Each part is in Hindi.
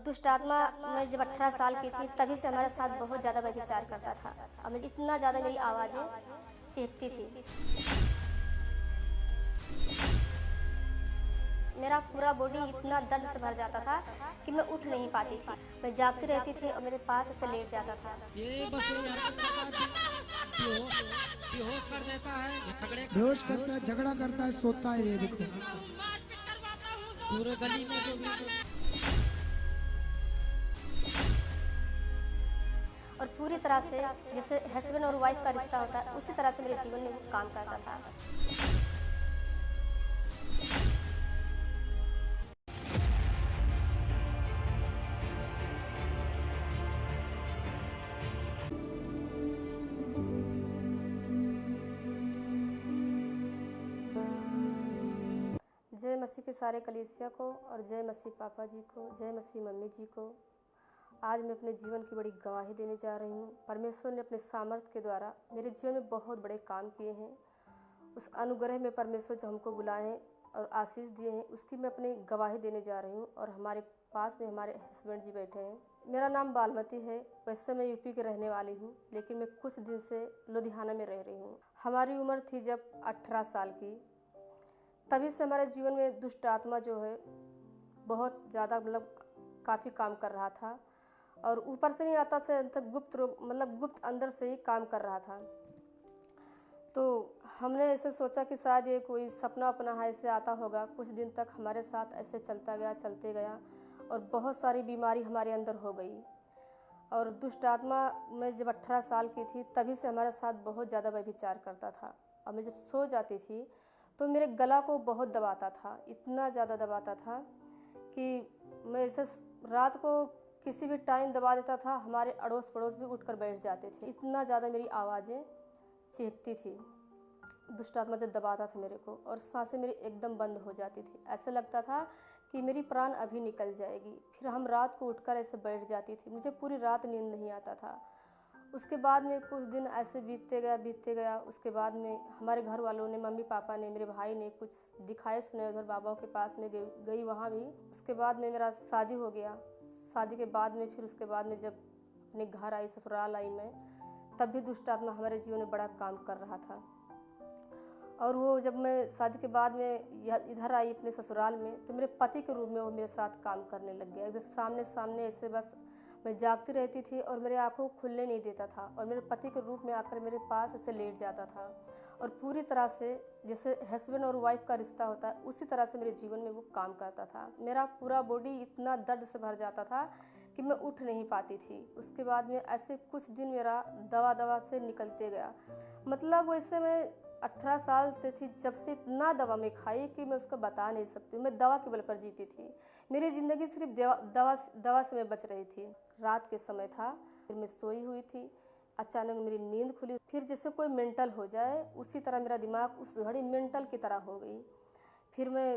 दुष्ट आत्मा मैं जब 18 साल की थी तभी से हमारे साथ बहुत ज़्यादा व्यभिचार करता था और मुझे इतना ज़्यादा मेरी आवाज़ें चीखती थी। मेरा पूरा बॉडी इतना दर्द से भर जाता था कि मैं उठ नहीं पाती थी। मैं जागती रहती थी और मेरे पास ऐसे लेट जाता था। ये बस बेहोश कर देता है, बेहोश करता है, झगड़ा करता है, सोता है। ये देखो पूरे गली में जो और पूरी तरह से जैसे हस्बैंड और वाइफ का रिश्ता होता है उसी तरह से मेरे जीवन में वो काम करता था। जय मसीह के सारे कलीसिया को और जय मसीह पापा जी को, जय मसीह मम्मी जी को। आज मैं अपने जीवन की बड़ी गवाही देने जा रही हूँ। परमेश्वर ने अपने सामर्थ्य के द्वारा मेरे जीवन में बहुत बड़े काम किए हैं। उस अनुग्रह में परमेश्वर जो हमको बुलाए हैं और आशीष दिए हैं उसकी मैं अपनी गवाही देने जा रही हूँ। और हमारे पास में हमारे हस्बैंड जी बैठे हैं। मेरा नाम बालमती है। वैसे मैं यूपी के रहने वाली हूँ, लेकिन मैं कुछ दिन से लुधियाना में रह रही हूँ। हमारी उम्र थी जब 18 साल की, तभी से हमारे जीवन में दुष्ट आत्मा जो है बहुत ज़्यादा काफ़ी काम कर रहा था। और ऊपर से नहीं आता से गुप्त रोग गुप्त अंदर से ही काम कर रहा था। तो हमने ऐसे सोचा कि शायद ये कोई सपना अपना है, ऐसे आता होगा। कुछ दिन तक हमारे साथ ऐसे चलते गया और बहुत सारी बीमारी हमारे अंदर हो गई। और दुष्ट आत्मा मैं जब 18 साल की थी तभी से हमारे साथ बहुत ज़्यादा व्यभिचार करता था। और मैं जब सो जाती थी तो मेरे गला को बहुत दबाता था, इतना ज़्यादा दबाता था कि मैं ऐसे रात को किसी भी टाइम दबा देता था, हमारे अड़ोस पड़ोस भी उठकर बैठ जाते थे। इतना ज़्यादा मेरी आवाज़ें चीखती थी दुष्ट आत्मा जब दबाता था मेरे को, और सांसें मेरी एकदम बंद हो जाती थी। ऐसे लगता था कि मेरी प्राण अभी निकल जाएगी। फिर हम रात को उठकर ऐसे बैठ जाती थी, मुझे पूरी रात नींद नहीं आता था। उसके बाद में कुछ दिन ऐसे बीतते गया। उसके बाद में हमारे घर वालों ने, मम्मी पापा ने, मेरे भाई ने कुछ दिखाए सुने, उधर बाबा के पास में गई वहाँ भी। उसके बाद में मेरा शादी हो गया। शादी के बाद में फिर उसके बाद में जब अपने घर आई, ससुराल आई मैं, तब भी दुष्ट आत्मा हमारे जीवन में बड़ा काम कर रहा था। और वो जब मैं शादी के बाद में इधर आई अपने ससुराल में, तो मेरे पति के रूप में वो मेरे साथ काम करने लग गया। एकदम सामने ऐसे बस मैं जागती रहती थी और मेरे आंखों को खुलने नहीं देता था, और मेरे पति के रूप में आकर मेरे पास ऐसे लेट जाता था। और पूरी तरह से जैसे हस्बैंड और वाइफ का रिश्ता होता है उसी तरह से मेरे जीवन में वो काम करता था। मेरा पूरा बॉडी इतना दर्द से भर जाता था कि मैं उठ नहीं पाती थी। उसके बाद में ऐसे कुछ दिन मेरा दवा से निकलते गया। वैसे मैं 18 साल से थी जब से इतना दवा में खाई कि मैं उसको बता नहीं सकती। मैं दवा के बल पर जीती थी। मेरी ज़िंदगी सिर्फ दवा से मैं बच रही थी। रात के समय था, फिर मैं सोई हुई थी। अचानक मेरी नींद खुली। फिर जैसे कोई मेंटल हो जाए उसी तरह मेरा दिमाग उस घड़ी मेंटल की तरह हो गई। फिर मैं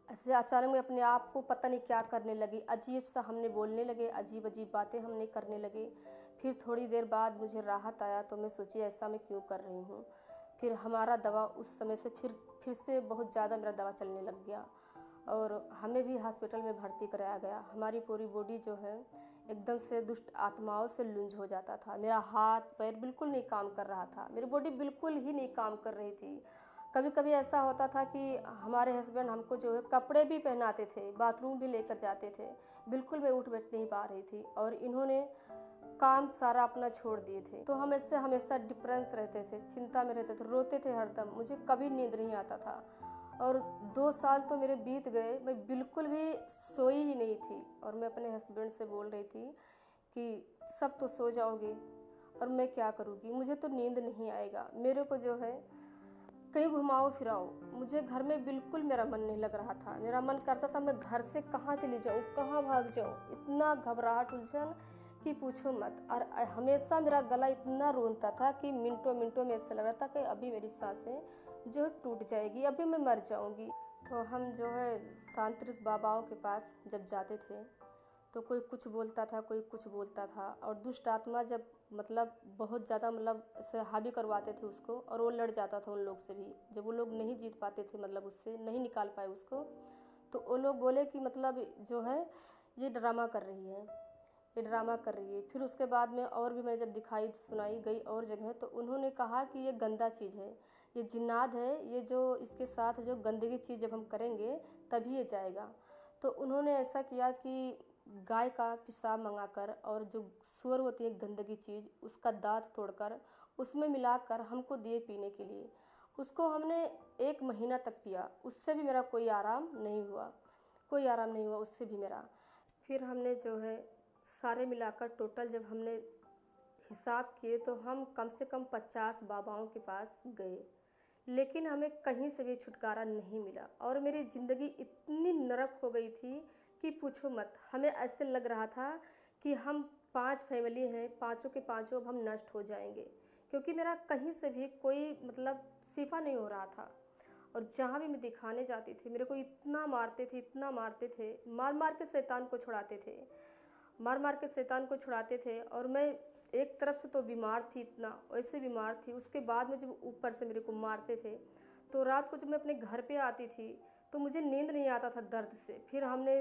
ऐसे अचानक में अपने आप को पता नहीं क्या करने लगी। अजीब सा हमने बोलने लगे, अजीब अजीब बातें हमने करने लगे। फिर थोड़ी देर बाद मुझे राहत आया तो मैं सोची ऐसा मैं क्यों कर रही हूँ। फिर हमारा दवा उस समय से फिर से बहुत ज़्यादा मेरा दवा चलने लग गया और हमें भी हॉस्पिटल में भर्ती कराया गया। हमारी पूरी बॉडी जो है एकदम से दुष्ट आत्माओं से लुंज हो जाता था। मेरा हाथ पैर बिल्कुल नहीं काम कर रहा था, मेरी बॉडी बिल्कुल ही नहीं काम कर रही थी। कभी कभी ऐसा होता था कि हमारे हस्बैंड हमको जो है कपड़े भी पहनाते थे, बाथरूम भी लेकर जाते थे, बिल्कुल मैं उठ बैठ नहीं पा रही थी। और इन्होंने काम सारा अपना छोड़ दिए थे। तो हम इससे हमेशा डिप्रेस रहते थे, चिंता में रहते थे, रोते थे हरदम। मुझे कभी नींद नहीं आता था। और 2 साल तो मेरे बीत गए, मैं बिल्कुल भी सोई ही नहीं थी। और मैं अपने हस्बैंड से बोल रही थी कि सब तो सो जाओगे और मैं क्या करूँगी, मुझे तो नींद नहीं आएगा। मेरे को जो है कहीं घुमाओ फिराओ। मुझे घर में बिल्कुल मेरा मन नहीं लग रहा था। मेरा मन करता था मैं घर से कहाँ चली जाऊँ, कहाँ भाग जाऊँ। इतना घबराहट, उलझन कि पूछो मत। और हमेशा मेरा गला इतना रोनता था कि मिनटों मिनटों में ऐसा लग रहा था कि अभी मेरी सांसें जो है टूट जाएगी, अभी मैं मर जाऊंगी। तो हम जो है तांत्रिक बाबाओं के पास जब जाते थे तो कोई कुछ बोलता था, कोई कुछ बोलता था। और दुष्ट आत्मा जब बहुत ज़्यादा ऐसे हावी करवाते थे उसको, और वो लड़ जाता था उन लोग से भी। जब वो लोग नहीं जीत पाते थे, उससे नहीं निकाल पाए उसको, तो वो लोग बोले कि जो है ये ड्रामा कर रही है, ये ड्रामा कर रही है। फिर उसके बाद में और भी मैंने जब दिखाई सुनाई गई और जगह, तो उन्होंने कहा कि ये गंदा चीज़ है, ये जिन्नात है, ये जो इसके साथ जो गंदगी चीज़ जब हम करेंगे तभी ये जाएगा। तो उन्होंने ऐसा किया कि गाय का पेशाब मंगाकर और जो सुअर होती है गंदगी चीज़, उसका दांत तोड़कर उसमें मिलाकर हमको दिए पीने के लिए। उसको हमने 1 महीना तक पिया, उससे भी मेरा कोई आराम नहीं हुआ, कोई आराम नहीं हुआ उससे भी मेरा। फिर हमने जो है सारे मिलाकर टोटल जब हमने हिसाब किए तो हम कम से कम 50 बाबाओं के पास गए, लेकिन हमें कहीं से भी छुटकारा नहीं मिला। और मेरी ज़िंदगी इतनी नरक हो गई थी कि पूछो मत। हमें ऐसे लग रहा था कि हम 5 फैमिली हैं, पाँचों के पाँचों अब हम नष्ट हो जाएंगे, क्योंकि मेरा कहीं से भी कोई मतलब शिफा नहीं हो रहा था। और जहाँ भी मैं दिखाने जाती थी मेरे को इतना मारते थे, इतना मारते थे, मार मार के शैतान को छुड़ाते थे, मार मार के शैतान को छुड़ाते थे। और मैं एक तरफ से तो बीमार थी, इतना वैसे बीमार थी। उसके बाद में जब ऊपर से मेरे को मारते थे तो रात को जब मैं अपने घर पे आती थी तो मुझे नींद नहीं आता था दर्द से। फिर हमने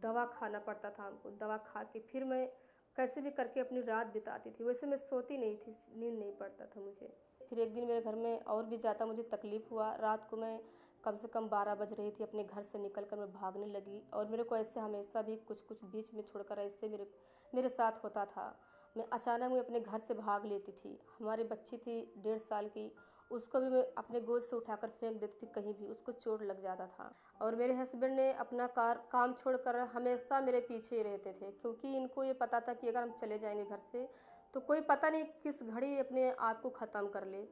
दवा खाना पड़ता था हमको, दवा खा के फिर मैं कैसे भी करके अपनी रात बिताती थी। वैसे मैं सोती नहीं थी, नींद नहीं पड़ता था मुझे। फिर एक दिन मेरे घर में और भी ज़्यादा मुझे तकलीफ़ हुआ। रात को मैं कम से कम 12 बज रही थी, अपने घर से निकल कर मैं भागने लगी। और मेरे को ऐसे हमेशा भी कुछ कुछ बीच में छोड़कर ऐसे मेरे साथ होता था। मैं अचानक मैं अपने घर से भाग लेती थी। हमारी बच्ची थी 1.5 साल की, उसको भी मैं अपने गोद से उठाकर फेंक देती थी कहीं भी, उसको चोट लग जाता था। और मेरे हस्बैंड ने अपना काम छोड़कर हमेशा मेरे पीछे ही रहते थे, क्योंकि इनको ये पता था कि अगर हम चले जाएंगे घर से तो कोई पता नहीं किस घड़ी अपने आप को ख़त्म कर ले।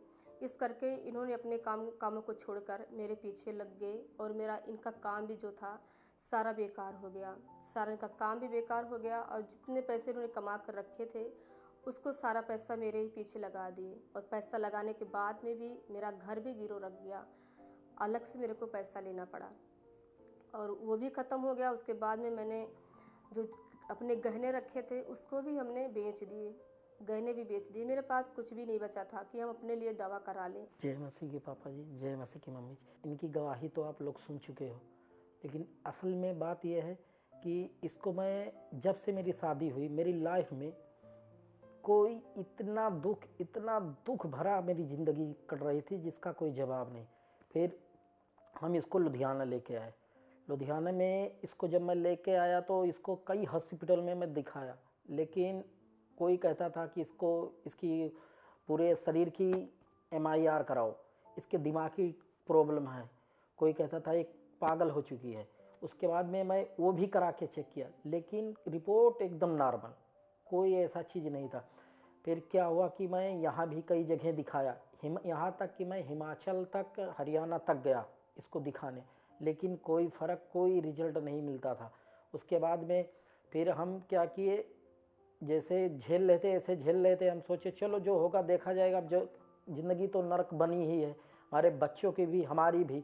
इस करके इन्होंने अपने कामों को छोड़कर मेरे पीछे लग गए। और मेरा इनका काम भी जो था सारा बेकार हो गया, सारा इनका काम भी बेकार हो गया। और जितने पैसे इन्होंने कमा कर रखे थे उसको सारा पैसा मेरे ही पीछे लगा दिए। और पैसा लगाने के बाद में भी मेरा घर भी गिरो रख गया, अलग से मेरे को पैसा लेना पड़ा और वो भी ख़त्म हो गया। उसके बाद में मैंने जो अपने गहने रखे थे उसको भी हमने बेच दिए, गहने भी बेच दिए। मेरे पास कुछ भी नहीं बचा था कि हम अपने लिए दवा करा लें। जय मसीह के पापा जी, जय मसीह की मम्मी जी। इनकी गवाही तो आप लोग सुन चुके हो, लेकिन असल में बात यह है कि इसको मैं जब से मेरी शादी हुई मेरी लाइफ में कोई इतना दुख भरा मेरी ज़िंदगी कट रही थी जिसका कोई जवाब नहीं। फिर हम इसको लुधियाना लेके आए। लुधियाना में इसको जब मैं लेके आया तो इसको कई हॉस्पिटल में मैं दिखाया, लेकिन कोई कहता था कि इसकी पूरे शरीर की MIR कराओ, इसके दिमाग की प्रॉब्लम है। कोई कहता था एक पागल हो चुकी है। उसके बाद में मैं वो भी करा के चेक किया, लेकिन रिपोर्ट एकदम नॉर्मल, कोई ऐसा चीज़ नहीं था। फिर क्या हुआ कि मैं यहाँ भी कई जगह दिखाया, यहाँ तक कि मैं हिमाचल तक, हरियाणा तक गया इसको दिखाने, लेकिन कोई फ़र्क, कोई रिजल्ट नहीं मिलता था। उसके बाद में फिर हम क्या किए, जैसे झेल लेते ऐसे झेल लेते। हम सोचे चलो जो होगा देखा जाएगा, अब जो ज़िंदगी तो नरक बनी ही है, हमारे बच्चों की भी हमारी भी।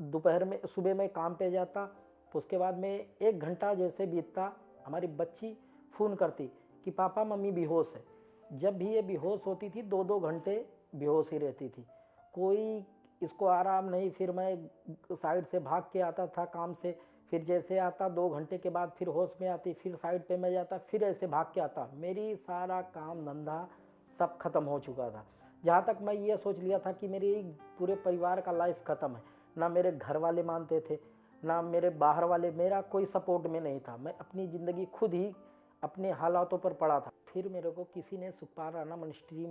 दोपहर में सुबह में काम पे जाता, तो उसके बाद में 1 घंटा जैसे बीतता, हमारी बच्ची फ़ोन करती कि पापा मम्मी बेहोश है। जब भी ये बेहोश होती थी 2-2 घंटे बेहोश ही रहती थी, कोई इसको आराम नहीं। फिर मैं साइड से भाग के आता था काम से, फिर जैसे आता 2 घंटे के बाद फिर होश में आती, फिर साइड पे मैं जाता, फिर ऐसे भाग के आता। मेरी सारा काम धंधा सब खत्म हो चुका था। जहाँ तक मैं ये सोच लिया था कि मेरे पूरे परिवार का लाइफ ख़त्म है। ना मेरे घर वाले मानते थे, ना मेरे बाहर वाले, मेरा कोई सपोर्ट में नहीं था। मैं अपनी ज़िंदगी खुद ही अपने हालातों पर पड़ा था। फिर मेरे को किसी ने सुखपाल राणा मिनिस्ट्री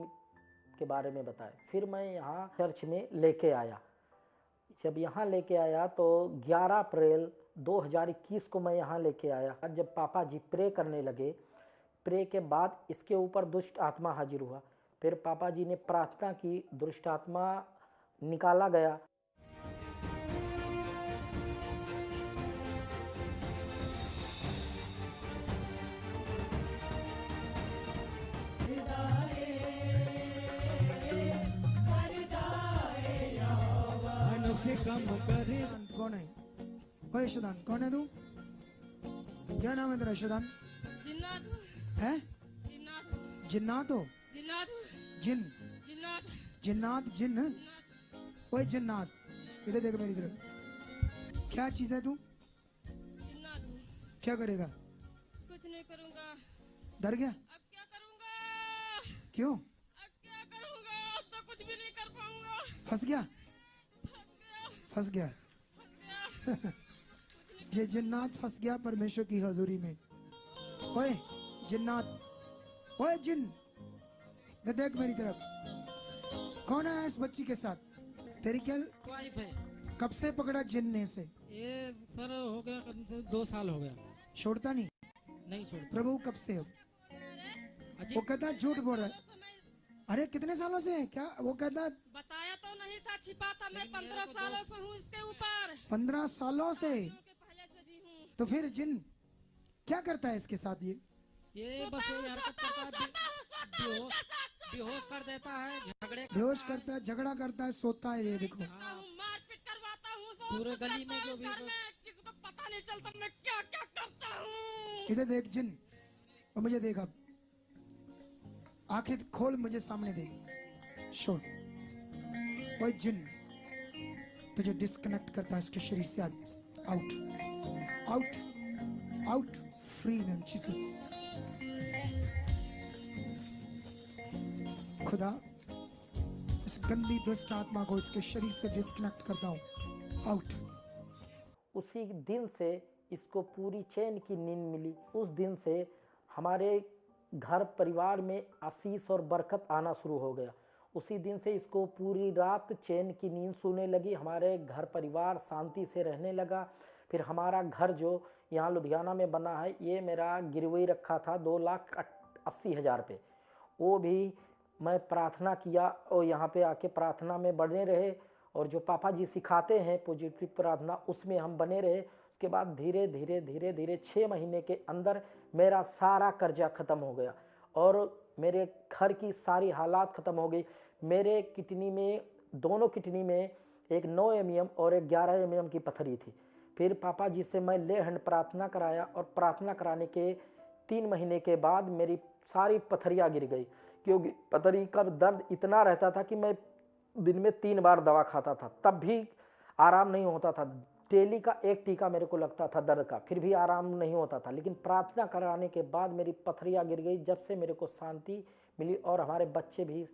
के बारे में बताया। फिर मैं यहाँ चर्च में लेके आया। जब यहाँ लेके आया तो 11 अप्रैल 2021 को मैं यहाँ लेके आया। जब पापा जी प्रे करने लगे, प्रे के बाद इसके ऊपर दुष्ट आत्मा हाजिर हुआ। फिर पापा जी ने प्रार्थना की, दुष्ट आत्मा निकाला गया। अनोखे काम करे। कौन है? ओए शदान, कौन है तू? क्या नाम है तेरा शदान? जिन्नात है? जिन्नात जिन्नात हो? जिन्नात जिन? जिन्नात जिन्नात, जिन? ओए जिन्नात, इधर देख मेरी तरफ। क्या चीज है तू? जिन्नात क्या करेगा? कुछ नहीं करूंगा। डर गया? अब क्या करूंगा? क्यों? अब क्या करूंगा? अब तो कुछ भी नहीं कर पाऊंगा। फंस गया? फंस गया। ये जिन्नात फंस गया परमेश्वर की हजूरी में। ओए जिन्नात, ओए जिन, ये देख मेरी तरफ। कौन है इस बच्ची के साथ? तेरी क्या वाइफ है। कब से पकड़ा जिन ने से? ये सर हो गया कम से 2 साल हो गया। छोड़ता नहीं नहीं छोड़ता। प्रभु। कब से हो? अजी वो कहता है झूठ बोल रहा है। अरे कितने सालों से है? क्या वो कहता है? बताया तो नहीं था, छिपा था। मैं 15 सालों से हूँ इसके ऊपर। 15 सालों से? पहले से भी हूँ। तो फिर जिन क्या करता है इसके साथ? ये बस ये हरकत करता है, बेहोश कर देता है, झगड़े बेहोश करता है, झगड़ा करता है, सोता है। ये देखो मारपीट करवाता हूँ। पूरे गली में जो भी किसी को पता नहीं चलता मैं क्या क्या करता हूँ। इधर देख जिन, और मुझे देख। अब आंखें खोल, मुझे सामने देख। शोर। ओए जिन, तुझे डिस्कनेक्ट करता है इसके शरीर से आज। Out out out, free in Jesus. खुदा इस गंदी दुष्ट आत्मा को इसके शरीर से डिस्कनेक्ट करता हूँ। आउट। उसी दिन से इसको पूरी चैन की नींद मिली। उस दिन से हमारे घर परिवार में आशीष और बरकत आना शुरू हो गया। उसी दिन से इसको पूरी रात चैन की नींद सोने लगी। हमारे घर परिवार शांति से रहने लगा। फिर हमारा घर जो यहाँ लुधियाना में बना है, ये मेरा गिरवी रखा था 2,80,000 पे। वो भी मैं प्रार्थना किया और यहाँ पे आके प्रार्थना में बने रहे, और जो पापा जी सिखाते हैं पॉजिटिव प्रार्थना, उसमें हम बने रहे। उसके बाद धीरे धीरे धीरे धीरे 6 महीने के अंदर मेरा सारा कर्जा ख़त्म हो गया और मेरे घर की सारी हालात ख़त्म हो गई। मेरे किडनी में, दोनों किडनी में एक 9 mm और एक 11 mm की पथरी थी। फिर पापा जी से मैं ले हैंड प्रार्थना कराया, और प्रार्थना कराने के 3 महीने के बाद मेरी सारी पथरियाँ गिर गई, क्योंकि पथरी का दर्द इतना रहता था कि मैं दिन में 3 बार दवा खाता था, तब भी आराम नहीं होता था। डेली का 1 टीका मेरे को लगता था दर्द का, फिर भी आराम नहीं होता था। लेकिन प्रार्थना कराने के बाद मेरी पथरियाँ गिर गई, जब से मेरे को शांति मिली, और हमारे बच्चे भी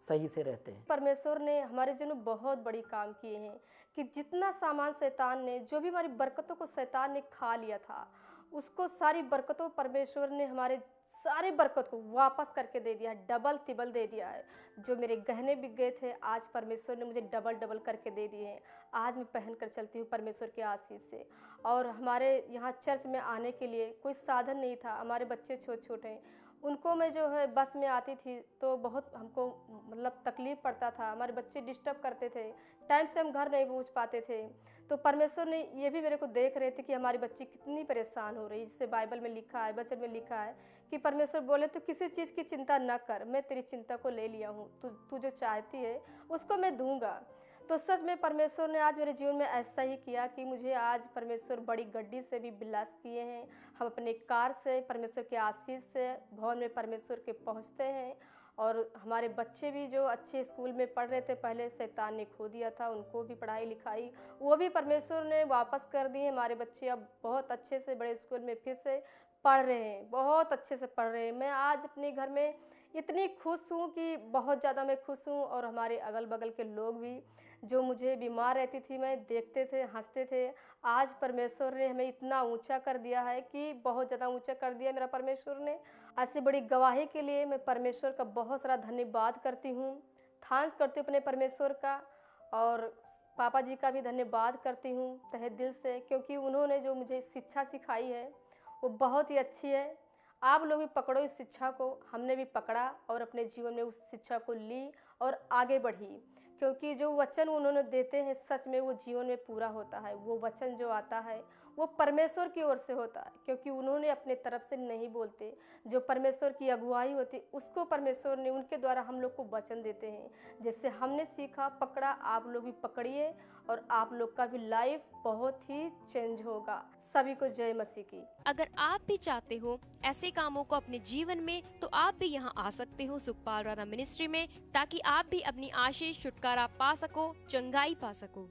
सही से रहते हैं। परमेश्वर ने हमारे जीवन में बहुत बड़ी काम किए हैं कि जितना सामान शैतान ने, जो भी हमारी बरकतों को शैतान ने खा लिया था, उसको सारी बरकतों परमेश्वर ने हमारे सारे बरकत को वापस करके दे दिया है, डबल तिबल दे दिया है। जो मेरे गहने बिक गए थे, आज परमेश्वर ने मुझे डबल डबल करके दे दिए हैं। आज मैं पहन कर चलती हूँ परमेश्वर के आशीष से। और हमारे यहाँ चर्च में आने के लिए कोई साधन नहीं था। हमारे बच्चे छोटे छोटे हैं, उनको मैं जो है बस में आती थी तो बहुत हमको मतलब तकलीफ़ पड़ता था। हमारे बच्चे डिस्टर्ब करते थे, टाइम से हम घर नहीं पहुँच पाते थे। तो परमेश्वर ने ये भी मेरे को देख रहे थे कि हमारी बच्ची कितनी परेशान हो रही है। जिससे बाइबल में लिखा है, वचन में लिखा है कि परमेश्वर बोले तो किसी चीज़ की चिंता न कर, मैं तेरी चिंता को ले लिया हूँ, तू जो चाहती है उसको मैं दूंगा। तो सच में परमेश्वर ने आज मेरे जीवन में ऐसा ही किया कि मुझे आज परमेश्वर बड़ी गड्डी से भी बिलास किए हैं। हम अपने कार से परमेश्वर के आशीष से भवन में परमेश्वर के पहुँचते हैं। और हमारे बच्चे भी जो अच्छे स्कूल में पढ़ रहे थे, पहले शैतान ने खो दिया था, उनको भी पढ़ाई लिखाई वो भी परमेश्वर ने वापस कर दिए। हमारे बच्चे अब बहुत अच्छे से बड़े स्कूल में फिर से पढ़ रहे हैं, बहुत अच्छे से पढ़ रहे हैं। मैं आज अपने घर में इतनी खुश हूँ कि बहुत ज़्यादा मैं खुश हूँ। और हमारे अगल बगल के लोग भी, जो मुझे बीमार रहती थी, मैं देखते थे, हंसते थे। आज परमेश्वर ने हमें इतना ऊंचा कर दिया है कि बहुत ज़्यादा ऊंचा कर दिया मेरा परमेश्वर ने। ऐसी बड़ी गवाही के लिए मैं परमेश्वर का बहुत सारा धन्यवाद करती हूँ, थैंक्स करती हूँ अपने परमेश्वर का। और पापा जी का भी धन्यवाद करती हूँ तहे दिल से, क्योंकि उन्होंने जो मुझे शिक्षा सिखाई है वो बहुत ही अच्छी है। आप लोग भी पकड़ो इस शिक्षा को। हमने भी पकड़ा और अपने जीवन में उस शिक्षा को ली और आगे बढ़ी, क्योंकि जो वचन उन्होंने देते हैं सच में वो जीवन में पूरा होता है। वो वचन जो आता है वो परमेश्वर की ओर से होता है, क्योंकि उन्होंने अपने तरफ से नहीं बोलते। जो परमेश्वर की अगुवाई होती उसको परमेश्वर ने उनके द्वारा हम लोग को वचन देते हैं। जैसे हमने सीखा, पकड़ा, आप लोग भी पकड़िए और आप लोग का भी लाइफ बहुत ही चेंज होगा। सभी को जय मसीह की। अगर आप भी चाहते हो ऐसे कामों को अपने जीवन में, तो आप भी यहाँ आ सकते हो सुखपाल राणा मिनिस्ट्री में, ताकि आप भी अपनी आशीष, छुटकारा पा सको, चंगाई पा सको।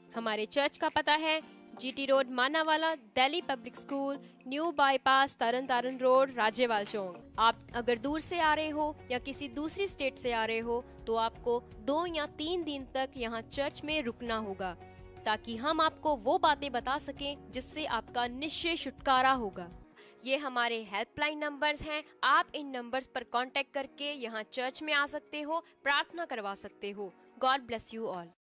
हमारे चर्च का पता है GT road Manawala, Delhi public school, new bypass, Taran Taran road, Rajewal Chowk. आप अगर दूर से आ रहे हो या किसी दूसरी स्टेट से आ रहे हो तो आपको 2 या 3 दिन तक यहाँ चर्च में रुकना होगा, ताकि हम आपको वो बातें बता सकें जिससे आपका निश्चय छुटकारा होगा। ये हमारे हेल्पलाइन नंबर्स हैं। आप इन नंबर्स पर कांटेक्ट करके यहाँ चर्च में आ सकते हो, प्रार्थना करवा सकते हो। God bless you all.